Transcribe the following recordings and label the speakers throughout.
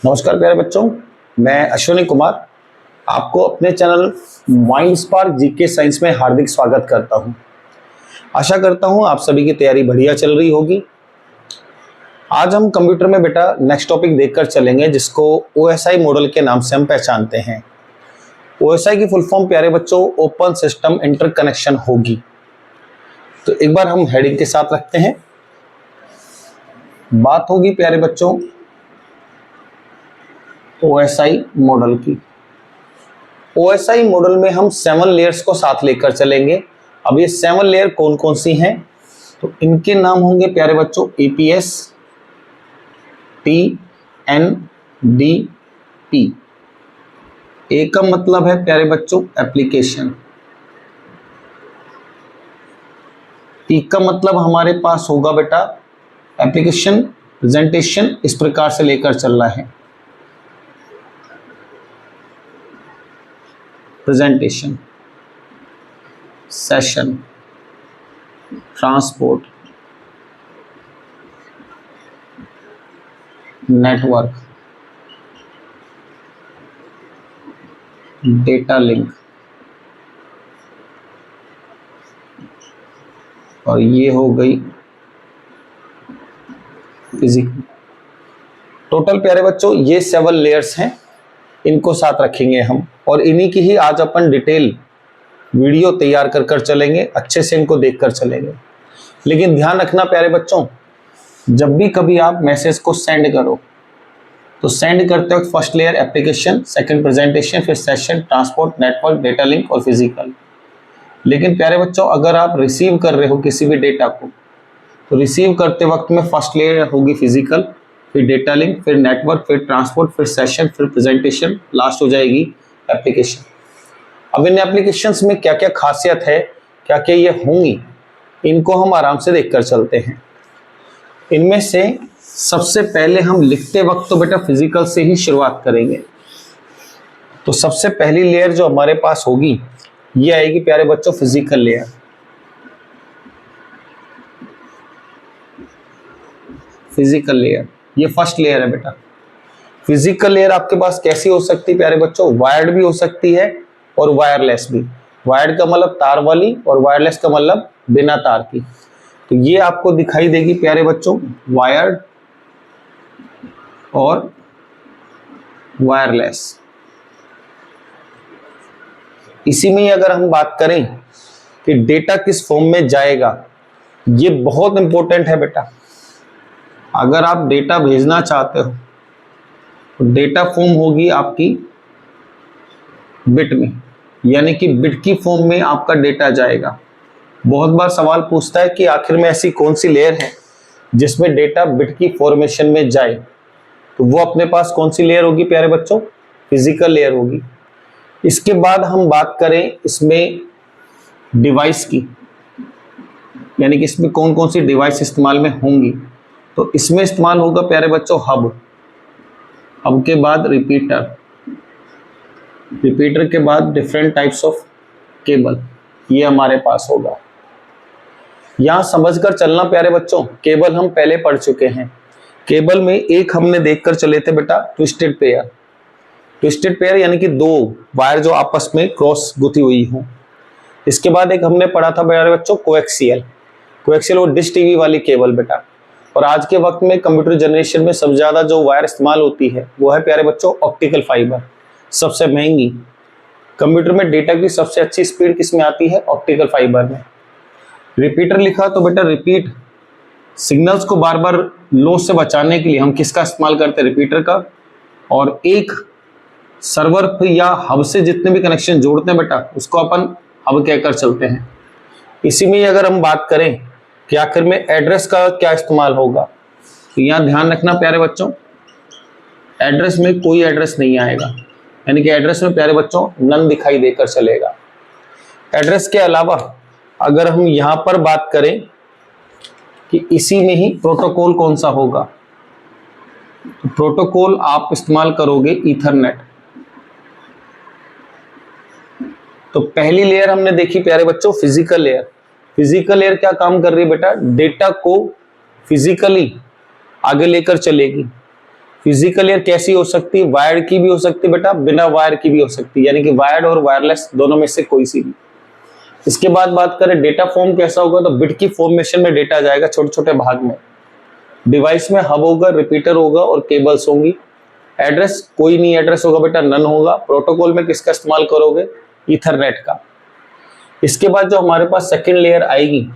Speaker 1: नमस्कार प्यारे बच्चों, मैं अश्विनी कुमार आपको अपने channel mind spark GK science में हार्दिक स्वागत करता हूं। आशा करता हूं आप सभी की तैयारी बढ़िया चल रही होगी। आज हम कंप्यूटर में बेटा नेक्स्ट टॉपिक देखकर चलेंगे जिसको ओएसआई मॉडल के नाम से हम पहचानते हैं। ओएसआई की फुल फॉर्म प्यारे बच्चों ओपन सिस्टम इंटरकनेक्शन होगी। तो एक बार हम हेडिंग के साथ रखते हैं। बात होगी प्यारे बच्चों ओएसआई मॉडल की। ओएसआई मॉडल में हम 7 लेयर्स को साथ लेकर चलेंगे। अब ये 7 लेयर कौन कौन सी हैं, तो इनके नाम होंगे प्यारे बच्चों APS, T, N, D, P. A का मतलब है प्यारे बच्चों एप्लीकेशन, पी का मतलब हमारे पास होगा बेटा एप्लीकेशन प्रेजेंटेशन। इस प्रकार से लेकर चल रहा है presentation, session, transport, network, data link और ये हो गई फिजिकल। टोटल प्यारे बच्चों ये 7 लेयर्स हैं, इनको साथ रखेंगे हम और इन्हीं की ही आज अपन डिटेल वीडियो तैयार कर चलेंगे, अच्छे से इनको देखकर चलेंगे। लेकिन ध्यान रखना प्यारे बच्चों, जब भी कभी आप मैसेज को सेंड करो तो सेंड करते वक्त first layer application, second presentation, फिर session, transport, network, data link और फिजिकल। लेकिन प्यारे बच्चों अगर आप रिसीव कर रहे हो किसी भी डेटा को तो रिसीव करते वक्त में फर्स्ट लेयर होगी फिजिकल, फिर डेटा लिंक, फिर नेटवर्क, फिर ट्रांसपोर्ट, फिर सेशन, फिर प्रेजेंटेशन, लास्ट हो जाएगी एप्लीकेशन। अब इन एप्लीकेशंस में क्या क्या खासियत है, क्या क्या ये होंगी, इनको हम आराम से देखकर चलते हैं। इनमें से सबसे पहले हम लिखते वक्त तो बेटा फिजिकल से ही शुरुआत करेंगे। तो सबसे पहली लेयर जो हमारे पास होगी ये आएगी प्यारे बच्चों फिजिकल लेयर। फिजिकल लेयर ये फर्स्ट लेयर है बेटा। फिजिकल लेयर आपके पास कैसी हो सकती है प्यारे बच्चों, वायर्ड भी हो सकती है और वायरलेस भी। वायर्ड का मतलब तार वाली और वायरलेस का मतलब बिना तार की। तो ये आपको दिखाई देगी प्यारे बच्चों वायर्ड और वायरलेस। इसी में अगर हम बात करें कि डेटा किस फॉर्म में जाएगा, ये बहुत इंपॉर्टेंट है बेटा। अगर आप डेटा भेजना चाहते हो तो डेटा फॉर्म होगी आपकी बिट में, यानी कि बिट की फॉर्म में आपका डेटा जाएगा। बहुत बार सवाल पूछता है कि आखिर में ऐसी कौन सी लेयर है जिसमें डेटा बिट की फॉर्मेशन में जाए, तो वो अपने पास कौन सी लेयर होगी प्यारे बच्चों, फिजिकल लेयर होगी। इसके बाद हम बात करें इसमें डिवाइस की, यानी कि इसमें कौन कौन सी डिवाइस इस्तेमाल में होंगी, तो इसमें इस्तेमाल होगा प्यारे बच्चों हब, हब के बाद रिपीटर, रिपीटर के बाद डिफरेंट टाइप्स ऑफ केबल, ये हमारे पास होगा। यहां समझकर चलना प्यारे बच्चों, केबल हम पहले पढ़ चुके हैं। केबल में एक हमने देखकर चले थे बेटा ट्विस्टेड पेयर। ट्विस्टेड पेयर यानी कि 2 वायर जो आपस में क्रॉस गुथी हुई हो। इसके बाद एक हमने पढ़ा था प्यारे बच्चों कोएक्सियल। कोएक्सियल वो डिश टीवी वाली केबल बेटा। और आज के वक्त में कंप्यूटर जनरेशन में सबसे ज्यादा जो वायर इस्तेमाल होती है वो है प्यारे बच्चों ऑप्टिकल फाइबर, सबसे महंगी। कंप्यूटर में डेटा की सबसे अच्छी स्पीड किसमें आती है, ऑप्टिकल फाइबर में। रिपीटर लिखा तो बेटा रिपीट सिग्नल्स को बार बार लॉस से बचाने के लिए हम किसका इस्तेमाल करते हैं, रिपीटर का। और एक सर्वर या हब से जितने भी कनेक्शन जोड़ते हैं बेटा उसको अपन हब कहकर चलते हैं। इसी में अगर हम बात करें कि आखिर में एड्रेस का क्या इस्तेमाल होगा, तो यहाँ ध्यान रखना प्यारे बच्चों एड्रेस में कोई एड्रेस नहीं आएगा, यानी कि एड्रेस में प्यारे बच्चों नन दिखाई देकर चलेगा। एड्रेस के अलावा अगर हम यहाँ पर बात करें कि इसी में ही प्रोटोकॉल कौन सा होगा, तो प्रोटोकॉल आप इस्तेमाल करोगे ईथरनेट। तो पहली लेयर हमने देखी प्यारे बच्चों फिजिकल लेयर। फिजिकल लेयर क्या काम कर रही है बेटा, डेटा को फिजिकली आगे लेकर चलेगी। फिजिकल लेयर कैसी हो सकती है? वायर्ड की भी हो सकती है बेटा, बिना वायर की भी हो सकती है, यानी कि वायर्ड और वायरलेस दोनों में से कोई सी भी। इसके बाद बात करें डेटा फॉर्म कैसा होगा, तो बिट की फॉर्मेशन में डेटा जाएगा छोटे छोटे भाग में। डिवाइस में हब होगा, रिपीटर होगा और केबल्स होंगी। एड्रेस कोई नहीं एड्रेस होगा बेटा, नन होगा। प्रोटोकॉल में किसका इस्तेमाल करोगे? ईथरनेट का। इसके बाद जो हमारे पास सेकेंड लेयर आएगी,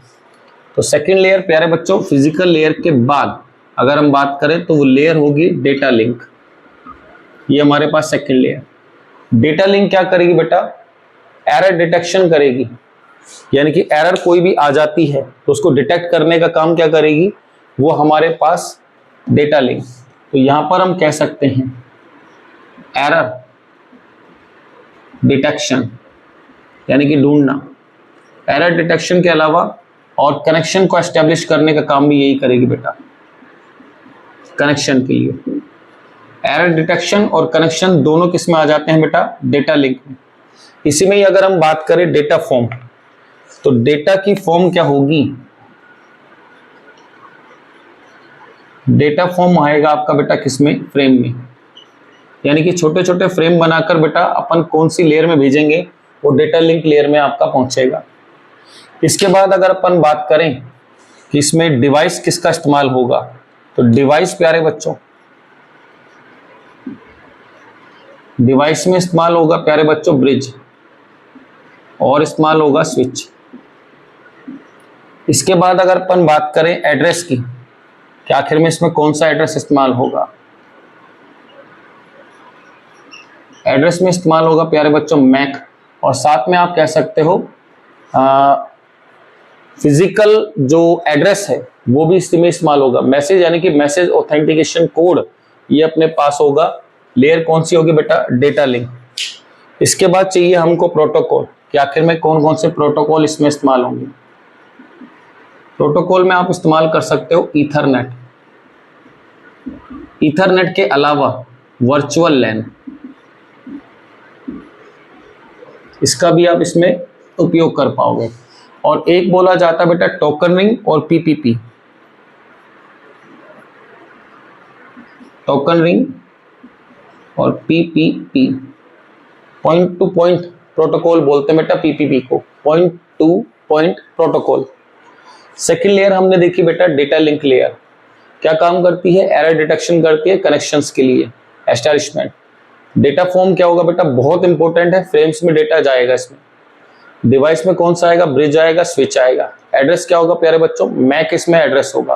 Speaker 1: तो सेकेंड लेयर प्यारे बच्चों फिजिकल लेयर के बाद अगर हम बात करें तो वो लेयर होगी डेटा लिंक। ये हमारे पास सेकेंड लेयर। डेटा लिंक क्या करेगी बेटा? एरर डिटेक्शन करेगी, यानी कि एरर कोई भी आ जाती है तो उसको डिटेक्ट करने का काम क्या करेगी? वो हमारे पास डेटा लिंक। तो यहां पर हम कह सकते हैं एरर डिटेक्शन, यानी कि ढूंढना। एरर डिटेक्शन के अलावा और कनेक्शन को एस्टेब्लिश करने का काम भी यही करेगी बेटा, कनेक्शन के लिए। एरर डिटेक्शन और कनेक्शन दोनों किस में आ जाते हैं बेटा? डेटा लिंक में। इसी में ही अगर हम बात करें डेटा फॉर्म, तो डेटा की फॉर्म क्या होगी? डेटा फॉर्म आएगा आपका बेटा किसमें? फ्रेम में, यानी कि छोटे छोटे फ्रेम बनाकर बेटा अपन कौन सी लेयर में भेजेंगे? वो डेटा लिंक लेयर में आपका पहुंचेगा। इसके बाद अगर अपन बात करें कि इसमें डिवाइस किसका इस्तेमाल होगा, तो डिवाइस प्यारे बच्चों, डिवाइस में इस्तेमाल होगा प्यारे बच्चों ब्रिज और इस्तेमाल होगा स्विच। इसके बाद अगर अपन बात करें एड्रेस की, कि आखिर में इसमें कौन सा एड्रेस इस्तेमाल होगा? एड्रेस में इस्तेमाल होगा प्यारे बच्चों मैक, और साथ में आप कह सकते हो फिजिकल जो एड्रेस है वो भी इसमें इस्तेमाल होगा। मैसेज यानी कि मैसेज ऑथेंटिकेशन कोड ये अपने पास होगा। लेयर कौन सी होगी बेटा? Data link. इसके बाद चाहिए हमको प्रोटोकॉल, कि आखिर में कौन कौन से प्रोटोकॉल इसमें इस्तेमाल होंगे। प्रोटोकॉल में आप इस्तेमाल कर सकते हो ईथरनेट। ईथरनेट के अलावा वर्चुअल लैन, इसका भी आप इसमें उपयोग कर पाओगे। और एक बोला जाता है बेटा टोकन रिंग और पीपीपी। टोकन रिंग और PPP, point to point protocol बोलते हैं बेटा पीपीपी को, point to point protocol. Second layer हमने देखी बेटा डेटा लिंक लेयर। क्या काम करती है? एरर डिटेक्शन करती है कनेक्शंस के लिए, एस्टैब्लिशमेंट। डेटा फॉर्म क्या होगा बेटा? बहुत इंपॉर्टेंट है, फ्रेम्स में डेटा जाएगा इसमें। डिवाइस में कौन सा आएगा? ब्रिज आएगा, स्विच आएगा। एड्रेस क्या होगा प्यारे बच्चों? मैक इसमें एड्रेस होगा।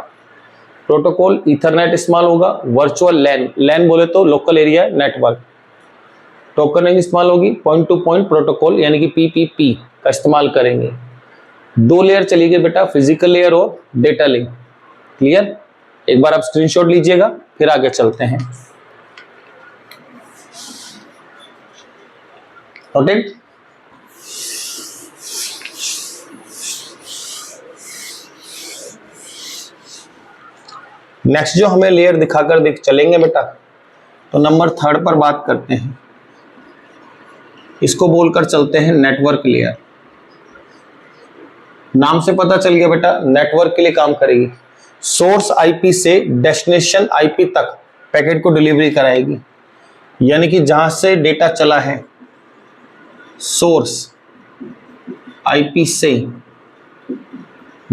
Speaker 1: प्रोटोकॉल ईथरनेट इस्तेमाल होगा। वर्चुअल लैन, लैन बोले तो local area network. Token ring इस्तेमाल होगी। पॉइंट टू पॉइंट प्रोटोकॉल यानी कि पीपीपी का इस्तेमाल करेंगे। दो लेयर चली गई बेटा, फिजिकल लेयर और डेटा लिंक। क्लियर? एक बार आप स्क्रीनशॉट लीजिएगा, फिर आगे चलते हैं। नोटेड? नेक्स्ट जो हमें लेयर दिखाकर देख चलेंगे बेटा, तो नंबर 3 पर बात करते हैं। इसको बोलकर चलते हैं नेटवर्क लेयर। नाम से पता चल गया बेटा, नेटवर्क के लिए काम करेगी। सोर्स आईपी से डेस्टिनेशन आईपी तक पैकेट को डिलीवरी कराएगी, यानी कि जहां से डेटा चला है सोर्स आईपी से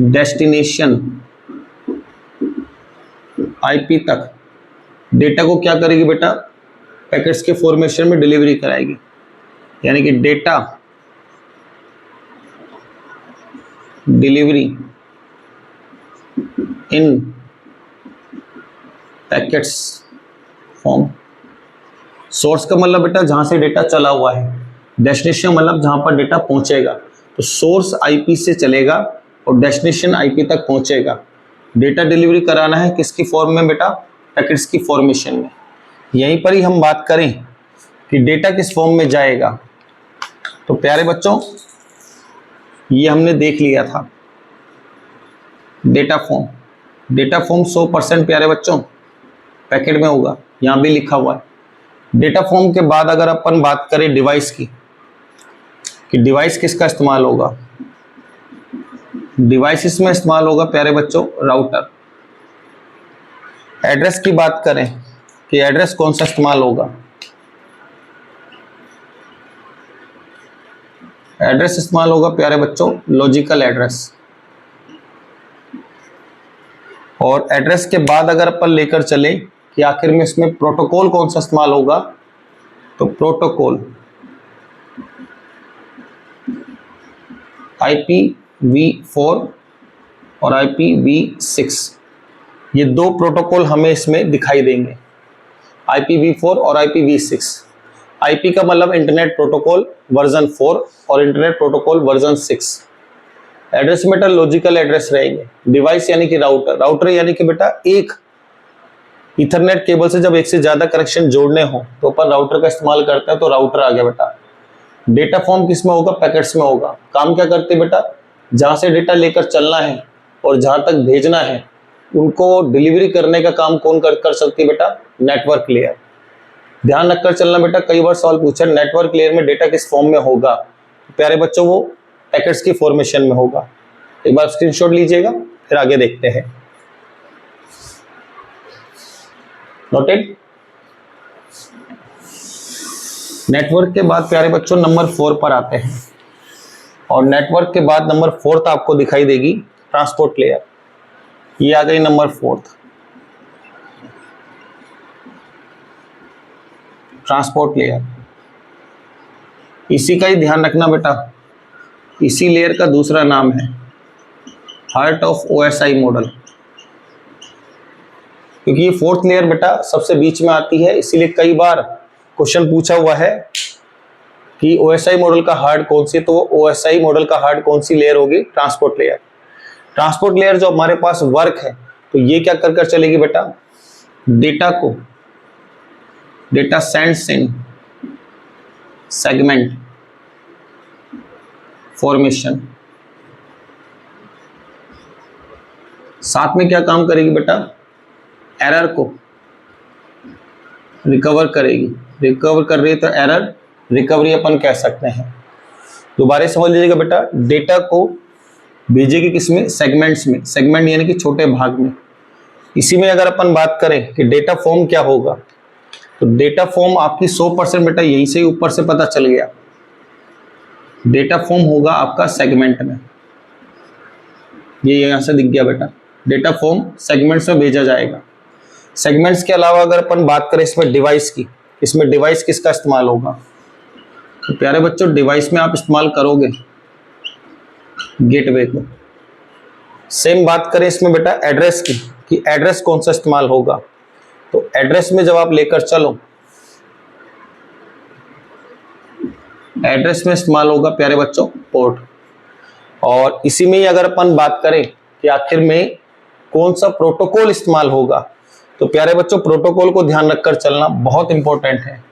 Speaker 1: डेस्टिनेशन आईपी तक डेटा को क्या करेगी बेटा? पैकेट्स के फॉर्मेशन में डिलीवरी कराएगी, यानी कि डेटा डिलीवरी इन पैकेट्स फॉर्म। सोर्स का मतलब बेटा जहां से डेटा चला हुआ है, डेस्टिनेशन मतलब जहां पर डेटा पहुंचेगा। तो सोर्स आईपी से चलेगा और डेस्टिनेशन आईपी तक पहुंचेगा। डेटा डिलीवरी कराना है किसकी फॉर्म में बेटा? पैकेट्स की फॉर्मेशन में। यहीं पर ही हम बात करें कि डेटा किस फॉर्म में जाएगा, तो प्यारे बच्चों ये हमने देख लिया था डेटा फॉर्म। डेटा फॉर्म 100% प्यारे बच्चों पैकेट में होगा, यहां भी लिखा हुआ है। डेटा फॉर्म के बाद अगर अपन बात करें डिवाइस की, कि डिवाइस किसका इस्तेमाल होगा? डिवाइसेस में इस्तेमाल होगा प्यारे बच्चों राउटर। एड्रेस की बात करें कि एड्रेस कौन सा इस्तेमाल होगा। एड्रेस इस्तेमाल होगा प्यारे बच्चों लॉजिकल एड्रेस। और एड्रेस के बाद अगर अपन लेकर चले कि आखिर में इसमें प्रोटोकॉल कौन सा इस्तेमाल होगा, तो प्रोटोकॉल IPv4 और IPv6, ये दो प्रोटोकॉल हमें इसमें दिखाई देंगे, IPv4 और IPv6। IP का मतलब इंटरनेट प्रोटोकॉल वर्जन 4 और इंटरनेट प्रोटोकॉल वर्जन 6। एड्रेस में बेटा लॉजिकल एड्रेस रहेंगे। डिवाइस यानी कि राउटर, राउटर यानी कि बेटा एक इथरनेट केबल से जब एक से ज्यादा कनेक्शन जोड़ने हो तो अपन राउटर का इस्तेमाल करते हैं, तो राउटर आ गया बेटा। डेटा फॉर्म किस में होगा, पैकेट्स में होगा। काम क्या करते बेटा, जहां से डेटा लेकर चलना है और जहां तक भेजना है उनको डिलीवरी करने का काम कौन कर सकती है बेटा, नेटवर्क लेयर। ध्यान रखकर चलना बेटा, कई बार सवाल पूछा नेटवर्क लेयर में डेटा किस फॉर्म में होगा, प्यारे बच्चों वो पैकेट्स की फॉर्मेशन में होगा। एक बार स्क्रीनशॉट लीजिएगा, फिर आगे देखते हैं। नोटेड। नेटवर्क के बाद प्यारे बच्चों नंबर 4 पर आते हैं, और नेटवर्क के बाद नंबर 4 आपको दिखाई देगी ट्रांसपोर्ट लेयर। ये आ गई नंबर 4, ट्रांसपोर्ट लेयर। इसी का ही ध्यान रखना बेटा, इसी लेयर का दूसरा नाम है हार्ट ऑफ OSI मॉडल, क्योंकि ये 4th लेयर बेटा सबसे बीच में आती है, इसीलिए कई बार क्वेश्चन पूछा हुआ है कि OSI मॉडल का हार्ट कौन सी, तो OSI मॉडल का हार्ट कौन सी लेयर होगी, ट्रांसपोर्ट लेयर। ट्रांसपोर्ट लेयर जो हमारे पास वर्क है, तो ये क्या कर चलेगी बेटा, डेटा को, डेटा सेंड्स इन सेगमेंट फॉर्मेशन। साथ में क्या काम करेगी बेटा, एरर को रिकवर करेगी। रिकवर कर रही है तो एरर रिकवरी अपन कह सकते हैं। दोबारा समझ लीजिएगा बेटा, डेटा को भेजेगी किसमें, सेगमेंट्स में। सेगमेंट यानी कि छोटे भाग में। इसी में अगर अपन बात करें कि डेटा फॉर्म क्या होगा, तो डेटा फॉर्म आपकी 100% बेटा यहीं से ही ऊपर से पता चल गया। डेटा फॉर्म होगा आपका सेगमेंट में, ये यहां से दिख गया बेटा। डेटा फॉर्म सेगमेंट्स में भेजा जाएगा। सेगमेंट्स के अलावा अगर अपन बात करें इसमें डिवाइस की, इसमें डिवाइस किसका इस्तेमाल होगा, तो प्यारे बच्चों डिवाइस में आप इस्तेमाल करोगे गेटवे को। सेम बात करें इसमें बेटा एड्रेस की, कि एड्रेस कौन सा इस्तेमाल होगा, तो एड्रेस में जब आप लेकर चलो, एड्रेस में इस्तेमाल होगा प्यारे बच्चों पोर्ट। और इसी में ही अगर अपन बात करें कि आखिर में कौन सा प्रोटोकॉल इस्तेमाल होगा, तो प्यारे बच्चों प्रोटोकॉल को ध्यान रखकर चलना बहुत इंपॉर्टेंट है।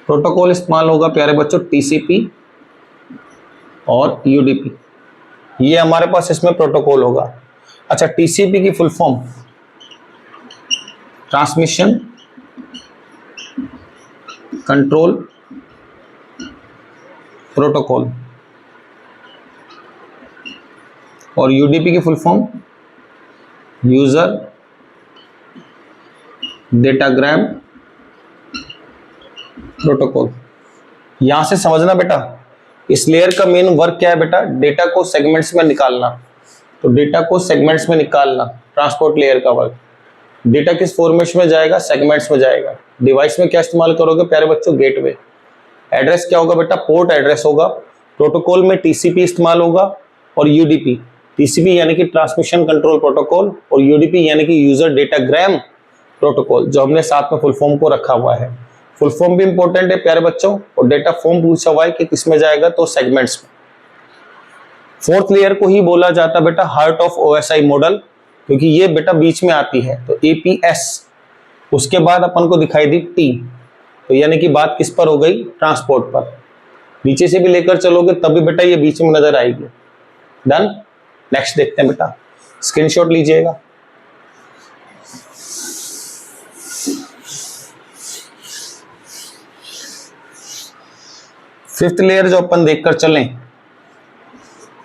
Speaker 1: प्रोटोकॉल इस्तेमाल होगा प्यारे बच्चों TCP और UDP, ये हमारे पास इसमें प्रोटोकॉल होगा। अच्छा, TCP की full form transmission control protocol, और UDP की full form user datagram protocol. यहां से समझना बेटा, इस लेयर का मेन वर्क क्या है बेटा, डेटा को सेगमेंट्स में निकालना। तो डेटा को सेगमेंट्स में निकालना ट्रांसपोर्ट लेयर का वर्क। डेटा किस फॉर्मेट में जाएगा, सेगमेंट्स में जाएगा। डिवाइस में क्या इस्तेमाल करोगे प्यारे बच्चों, गेटवे। एड्रेस क्या होगा बेटा, पोर्ट एड्रेस होगा। प्रोटोकॉल में TCP इस्तेमाल होगा और UDP। TCP यानी कि ट्रांसमिशन कंट्रोल प्रोटोकॉल, और UDP यानी कि यूजर डेटाग्राम प्रोटोकॉल, जो हमने साथ में फुल फॉर्म को रखा हुआ है। फुल फॉर्म भी इंपॉर्टेंट है प्यारे बच्चों, और डेटा फॉर्म पूछा हुआ है कि किसमें जाएगा, तो सेगमेंट्स में। 4th लेयर को ही बोला जाता है बेटा हार्ट ऑफ OSI मॉडल, क्योंकि ये बेटा बीच में आती है। तो APS, उसके बाद अपन को दिखाई दी T, तो यानी कि बात किस पर हो गई, ट्रांसपोर्ट पर। नीचे से भी लेकर चलोगे तब भी बेटा ये बीच में नजर आएगी। डन। नेक्स्ट देखते हैं बेटा, स्क्रीनशॉट लीजिएगा। फिफ्थ लेयर जो अपन देखकर चलें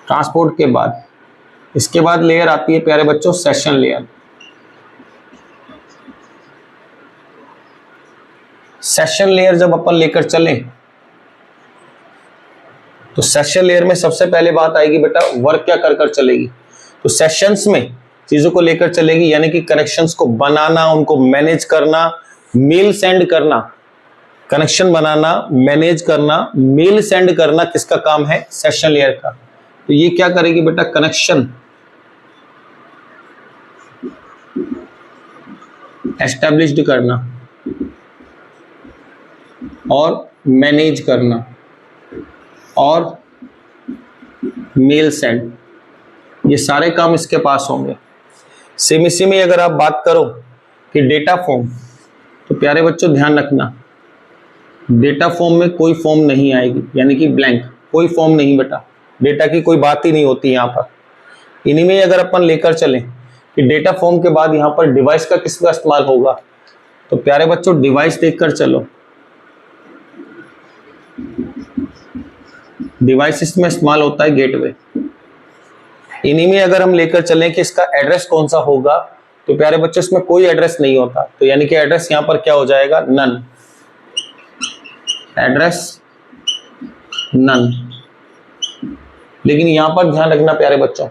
Speaker 1: ट्रांसपोर्ट के बाद, इसके बाद लेयर आती है प्यारे बच्चों सेशन लेयर। सेशन लेयर जब अपन लेकर चले तो सेशन लेयर में सबसे पहले बात आएगी बेटा वर्क क्या कर कर चलेगी, तो सेशंस में चीजों को लेकर चलेगी, यानी कि कनेक्शंस को बनाना, उनको मैनेज करना, मेल सेंड करना, कनेक्शन बनाना, मैनेज करना, मेल सेंड करना किसका काम है, सेशन लेयर का। तो ये क्या करेगी बेटा, कनेक्शन एस्टेब्लिश्ड करना और मैनेज करना और मेल सेंड, ये सारे काम इसके पास होंगे। सेम इसी में अगर आप बात करो कि डेटा फॉर्म, तो प्यारे बच्चों ध्यान रखना, डेटा फॉर्म में कोई फॉर्म नहीं आएगी, यानी कि ब्लैंक, कोई फॉर्म नहीं बेटा, डेटा की कोई बात ही नहीं होती यहाँ पर। इन्हीं में अगर अपन लेकर चलें कि डेटा फॉर्म के बाद यहाँ पर डिवाइस का किसका इस्तेमाल होगा, तो प्यारे बच्चों डिवाइस देखकर चलो, डिवाइस इसमें इस्तेमाल होता है गेटवे। इन्हीं में अगर हम लेकर चलें कि इसका एड्रेस कौन सा होगा, तो प्यारे बच्चों इसमें कोई एड्रेस नहीं होता, तो यानी कि एड्रेस यहाँ पर क्या हो जाएगा, नन, एड्रेस नन। लेकिन यहां पर ध्यान रखना प्यारे बच्चों,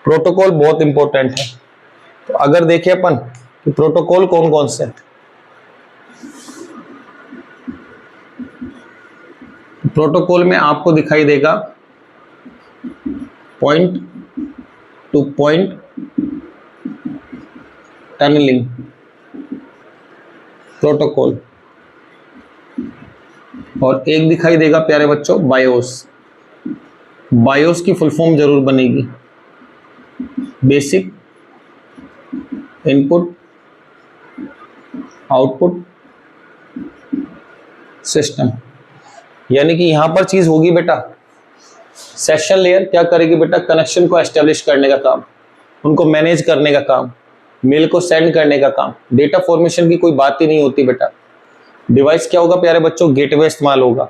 Speaker 1: प्रोटोकॉल बहुत इंपॉर्टेंट है। तो अगर देखें अपन कि प्रोटोकॉल कौन कौन से, प्रोटोकॉल में आपको दिखाई देगा point to point tunneling protocol, और एक दिखाई देगा प्यारे बच्चों बायोस। बायोस की फुल फॉर्म जरूर बनेगी, बेसिक इनपुट आउटपुट सिस्टम, यानी कि यहां पर चीज होगी बेटा, सेशन लेयर क्या करेगी बेटा, कनेक्शन को एस्टेब्लिश करने का काम, उनको मैनेज करने का काम, मेल को सेंड करने का काम, डेटा फॉर्मेशन की कोई बात ही नहीं होती बेटा। डिवाइस क्या होगा प्यारे बच्चों, गेटवे इस्तेमाल होगा।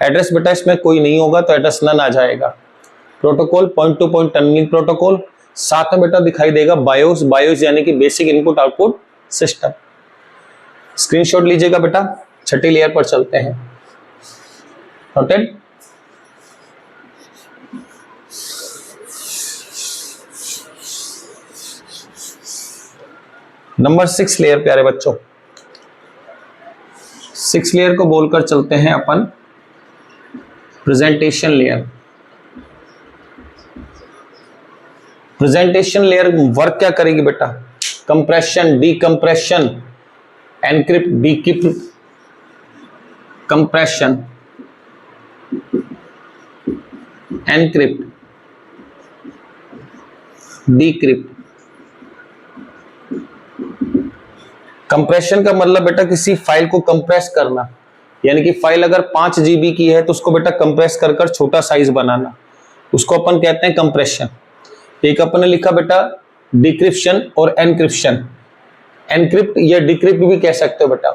Speaker 1: एड्रेस बेटा इसमें कोई नहीं होगा, तो एड्रेस नन आ जाएगा। Protocol point to point tunneling protocol, साथ में बेटा दिखाई देगा बायोस, बायोस यानी कि basic input output system. Screenshot लीजिएगा बेटा, छठी लेयर पर चलते हैं। नोटेड। नंबर 6 लेयर प्यारे बच्चों, 6 लेयर को बोलकर चलते हैं अपन presentation layer. Presentation layer work क्या करेगी बेटा, compression, decompression, encrypt, decrypt, compression, encrypt, decrypt. Compression का मतलब बेटा किसी फाइल को कंप्रेस करना, यानी कि फाइल अगर 5 GB की है तो उसको बेटा कंप्रेस कर कर छोटा साइज बनाना, उसको अपन कहते हैं कंप्रेशन। एक अपन ने लिखा बेटा डिक्रिप्शन और एनक्रिप्शन, एनक्रिप्ट या डिक्रिप्ट भी कह सकते हो बेटा।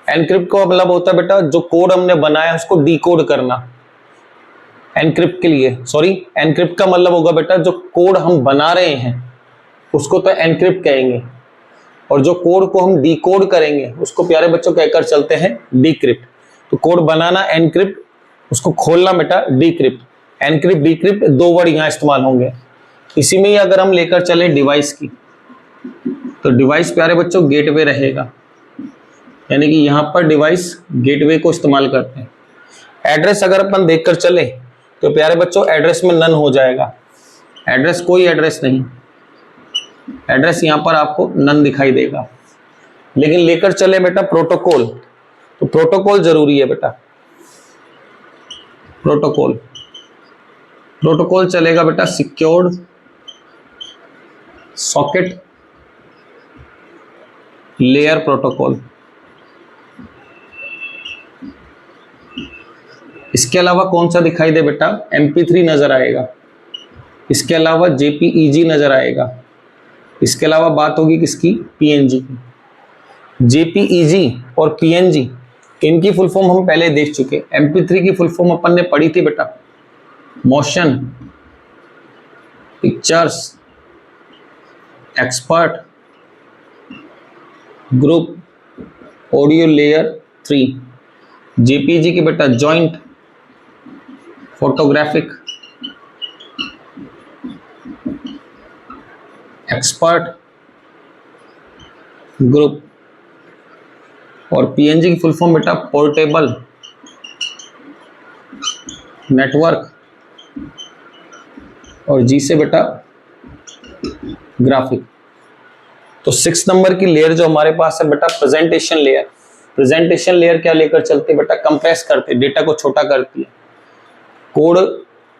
Speaker 1: एनक्रिप्ट का मतलब होता है बेटा जो कोड हमने बनाया उसको डिकोड करना, एनक्रिप्ट के लिए, सॉरी, एनक्रिप्ट का मतलब होगा बेटा जो कोड हम बना रहे हैं उसको तो एनक्रिप्ट कहेंगे, और जो कोड को हम डिकोड करेंगे उसको प्यारे बच्चों कहकर चलते हैं डिक्रिप्ट। तो कोड बनाना एनक्रिप्ट, उसको खोलना बेटा डिक्रिप्ट। एनक्रिप्ट डिक्रिप्ट 2 वर्ड यहां इस्तेमाल होंगे। इसी में ही अगर हम लेकर चले डिवाइस की, तो डिवाइस प्यारे बच्चों गेटवे रहेगा, यानी कि यहां पर डिवाइस गेटवे को इस्तेमाल करते हैं। एड्रेस अगर अपन देखकर चले तो प्यारे बच्चों एड्रेस में नन हो जाएगा, एड्रेस कोई एड्रेस नहीं, एड्रेस यहां पर आपको नन दिखाई देगा। लेकिन लेकर चले बेटा प्रोटोकॉल, तो प्रोटोकॉल जरूरी है बेटा। प्रोटोकॉल, प्रोटोकॉल चलेगा बेटा सिक्योर्ड सॉकेट लेयर प्रोटोकॉल। इसके अलावा कौन सा दिखाई दे बेटा, MP3 नजर आएगा, इसके अलावा JPEG नजर आएगा, इसके अलावा बात होगी किसकी, PNG की। JPEG और PNG इनकी फुल फॉर्म हम पहले देख चुके। MP3 की फुल फॉर्म अपन ने पढ़ी थी बेटा, motion pictures expert group audio layer 3, JPG की बेटा जॉइंट फोटोग्राफिक एक्सपर्ट ग्रुप, और पीएनजी की फुल फॉर्म बेटा पोर्टेबल नेटवर्क, और जी से बेटा ग्राफिक। तो 6 नंबर की लेयर जो हमारे पास है बेटा प्रेजेंटेशन लेयर। प्रेजेंटेशन लेयर क्या लेकर चलती है बेटा? कंप्रेस करती है, डेटा को छोटा करती है। कोड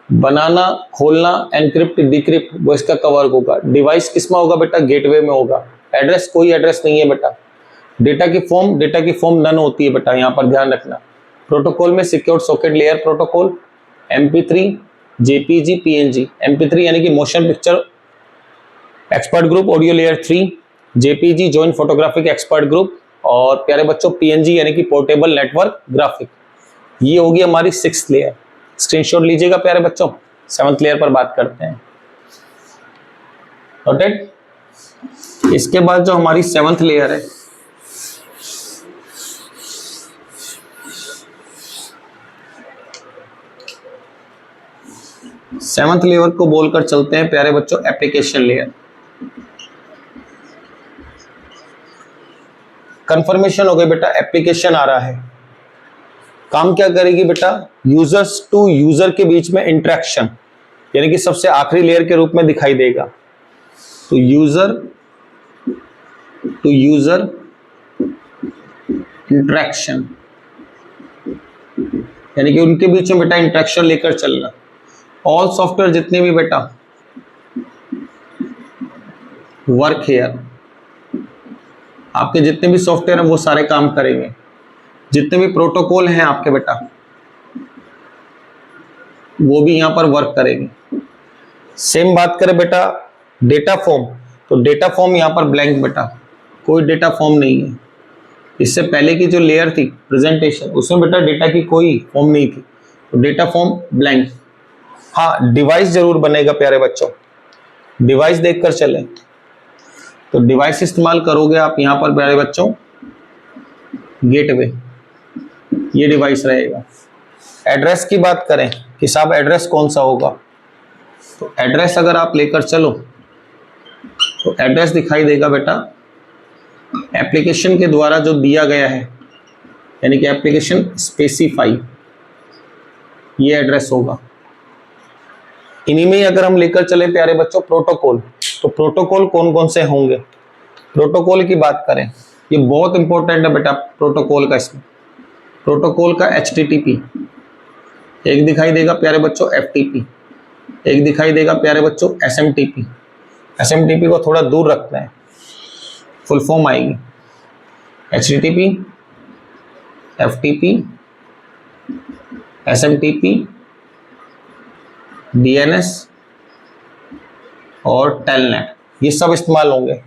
Speaker 1: बनाना, खोलना, एनक्रिप्ट, डिक्रिप्ट वो इसका कवर होगा। डिवाइस किस में होगा बेटा? गेटवे में होगा। एड्रेस कोई एड्रेस नहीं है बेटा। डेटा की फॉर्म नन होती है बेटा, यहां पर ध्यान रखना। प्रोटोकॉल में secured socket layer protocol, MP3, JPG, PNG. MP3 यानी कि motion picture expert group, audio layer 3, JPG joint photographic expert group, और प्यारे बच्चों पीएनजी यानी कि पोर्टेबल नेटवर्क ग्राफिक। ये होगी हमारी 6th लेयर। स्क्रीनशॉट लीजिएगा प्यारे बच्चों। 7th लेयर पर बात करते हैं। नोटेड। इसके बाद जो हमारी 7th लेयर है, सेवंथ लेयर को बोलकर चलते हैं प्यारे बच्चों एप्लीकेशन लेयर। कंफर्मेशन हो गई बेटा, एप्लीकेशन आ रहा है। काम क्या करेगी बेटा? यूजर्स टू यूजर के बीच में इंटरेक्शन, यानी कि सबसे आखिरी लेयर के रूप में दिखाई देगा। तो यूजर टू यूजर इंटरेक्शन, यानी कि उनके बीच में बेटा इंटरेक्शन लेकर चलना। ऑल सॉफ्टवेयर जितने भी बेटा वर्क हियर, आपके जितने भी सॉफ्टवेयर हैं वो सारे काम करेंगे। जितने भी प्रोटोकॉल हैं आपके बेटा वो भी यहां पर वर्क करेंगे। सेम बात करें बेटा डेटा फॉर्म, तो डेटा फॉर्म यहां पर ब्लैंक बेटा, कोई डेटा फॉर्म नहीं है। इससे पहले की जो लेयर थी प्रेजेंटेशन, उसमें बेटा डेटा की कोई फॉर्म नहीं थी, तो डेटा फॉर्म ब्लैंक। हाँ, डिवाइस जरूर बनेगा प्यारे बच्चों, डिवाइस देखकर चलें। तो डिवाइस इस्तेमाल करोगे आप यहां पर प्यारे बच्चों, गेटवे, ये डिवाइस रहेगा। एड्रेस की बात करें कि साहब एड्रेस कौन सा होगा, तो एड्रेस अगर आप लेकर चलो तो एड्रेस दिखाई देगा बेटा एप्लीकेशन के द्वारा जो दिया गया है, यानी कि एप्लीकेशन स्पेसिफाई, ये एड्रेस होगा। इन्हीं में ही अगर हम लेकर चले प्यारे बच्चों प्रोटोकॉल, तो प्रोटोकॉल कौन कौन से होंगे? प्रोटोकॉल की बात करें, ये बहुत इंपॉर्टेंट है बेटा प्रोटोकॉल का। इसमें प्रोटोकॉल का HTTP एक दिखाई देगा प्यारे बच्चों, FTP एक दिखाई देगा प्यारे बच्चों, SMTP। SMTP को थोड़ा दूर रखना है, फुल फॉर्म आएगी HTTP, FTP, SMTP, DNS और टेलनेट, ये सब इस्तेमाल होंगे।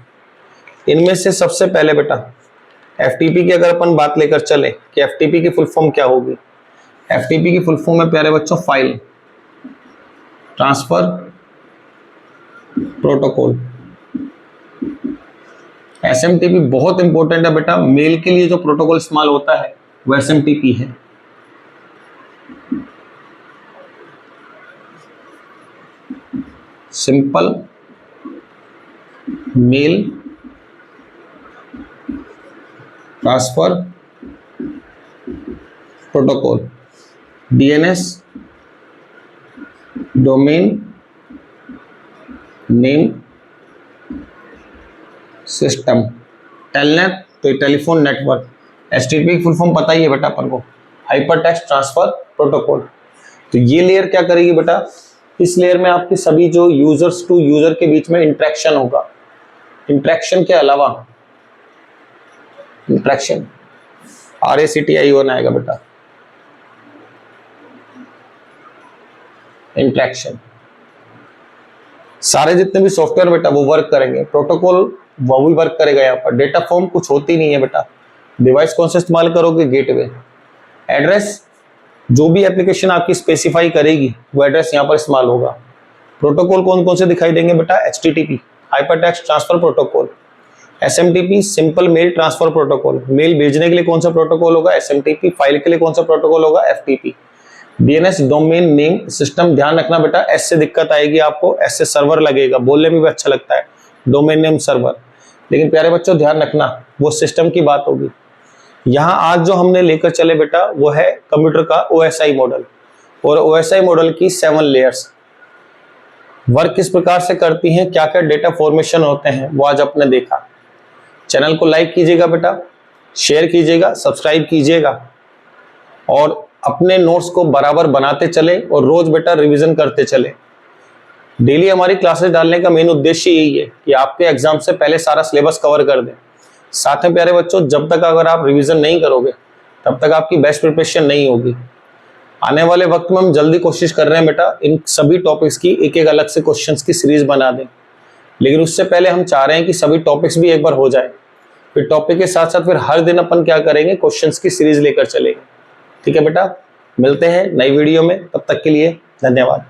Speaker 1: इनमें से सबसे पहले बेटा FTP की अगर अपन बात लेकर चले कि FTP की फुल फॉर्म क्या होगी, FTP की फुल फॉर्म है प्यारे बच्चों फाइल ट्रांसफर प्रोटोकॉल। SMTP बहुत इंपॉर्टेंट है बेटा, मेल के लिए जो प्रोटोकॉल इस्तेमाल होता है वो SMTP है। Simple mail transfer protocol. DNS domain name system. Telnet तो टेलीफोन नेटवर्क। HTTP की फुल फॉर्म पता ही है बेटा अपन को, हाइपर टेक्स्ट ट्रांसफर प्रोटोकॉल। तो ये लेयर क्या करेगी बेटा, इस लेयर में आपके सभी जो यूजर्स टू यूजर के बीच में इंटरेक्शन होगा। इंटरेक्शन के अलावा इंटरेक्शन RACTION आएगा बेटा, इंटरेक्शन। सारे जितने भी सॉफ्टवेयर बेटा वो वर्क करेंगे, प्रोटोकॉल वो भी वर्क करेगा। यहाँ पर डेटा फॉर्म कुछ होती नहीं है बेटा। डिवाइस कौन सा इस्तेमाल करोगे? गेटवे। एड्रेस जो भी एप्लीकेशन आपकी स्पेसिफाई करेगी वो एड्रेस यहाँ पर इस्तेमाल होगा। प्रोटोकॉल कौन कौन से दिखाई देंगे बेटा? HTTP hypertext transfer protocol. SMTP simple mail transfer protocol, mail भेजने के लिए कौन सा प्रोटोकॉल होगा? SMTP। फाइल के लिए कौन सा प्रोटोकॉल होगा? FTP। DNS domain name system, ध्यान रखना बेटा S से दिक्कत आएगी आपको, S से सर्वर लगेगा, बोलने में भी अच्छा लगता है डोमेन नेम सर्वर, लेकिन प्यारे बच्चों ध्यान रखना वो सिस्टम की बात होगी। यहाँ आज जो हमने लेकर चले बेटा वो है कंप्यूटर का OSI मॉडल, और OSI मॉडल की 7 लेयर्स वर्क किस प्रकार से करती हैं, क्या क्या डेटा फॉर्मेशन होते हैं, वो आज आपने देखा। चैनल को लाइक कीजिएगा बेटा, शेयर कीजिएगा, सब्सक्राइब कीजिएगा, और अपने नोट्स को बराबर बनाते चले और रोज बेटा रिवीजन करते चले। डेली हमारी क्लासेस डालने का मेन उद्देश्य यही है कि आपके एग्जाम से पहले सारा सिलेबस कवर कर दें। साथ में प्यारे बच्चों, जब तक अगर आप रिवीजन नहीं करोगे तब तक आपकी बेस्ट प्रिपरेशन नहीं होगी। आने वाले वक्त में हम जल्दी कोशिश कर रहे हैं बेटा इन सभी टॉपिक्स की एक एक अलग से क्वेश्चंस की सीरीज बना दें, लेकिन उससे पहले हम चाह रहे हैं कि सभी टॉपिक्स भी एक बार हो जाए, फिर टॉपिक के साथ साथ फिर हर दिन अपन क्या करेंगे, क्वेश्चंस की सीरीज लेकर चलेंगे। ठीक है बेटा, मिलते हैं नई वीडियो में, तब तक के लिए धन्यवाद।